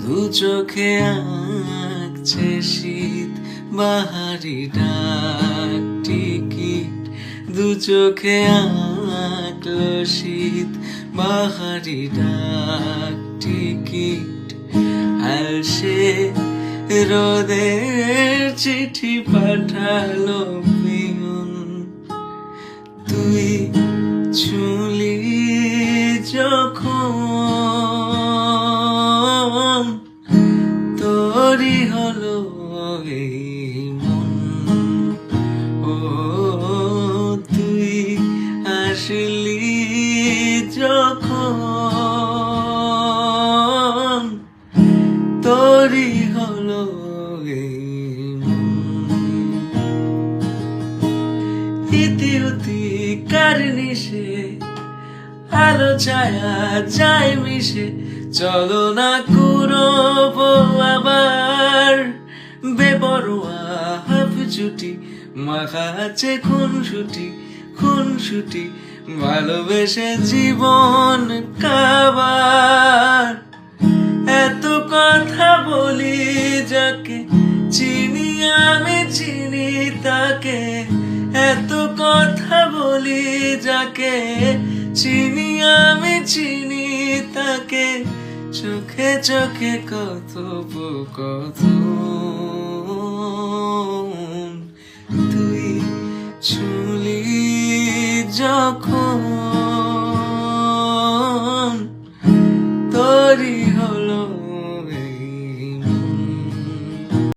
দু চোখে আঁকছে শীত বাহারি ডাক টিকিট, দু চোখে আঁকলো শীত বাহারি ডাক টিকিট। আর সে রোদের চিঠি পাঠালো পিয়ন, তুই ছুঁলি যখন তোরই হলো এই মন। ও তুই আসলি যখন তোরই হলো এই মন। ইতি উতি কার নিশে আলো ছায়া যায় মিশে, চলো না কুড়োবো আবার বেপরোয়া হাফ ছুটি, মাখা আছে খুনসুটি ভালোবেসে জীবন কাবার। এত কথা বলি যাকে চিনি আমি চিনি তাকে, এত কথা বলি যাকে চিনি আমি চিনি তাকে, চোখে চোখে কথোপকথন তুই ছুঁলি যখন।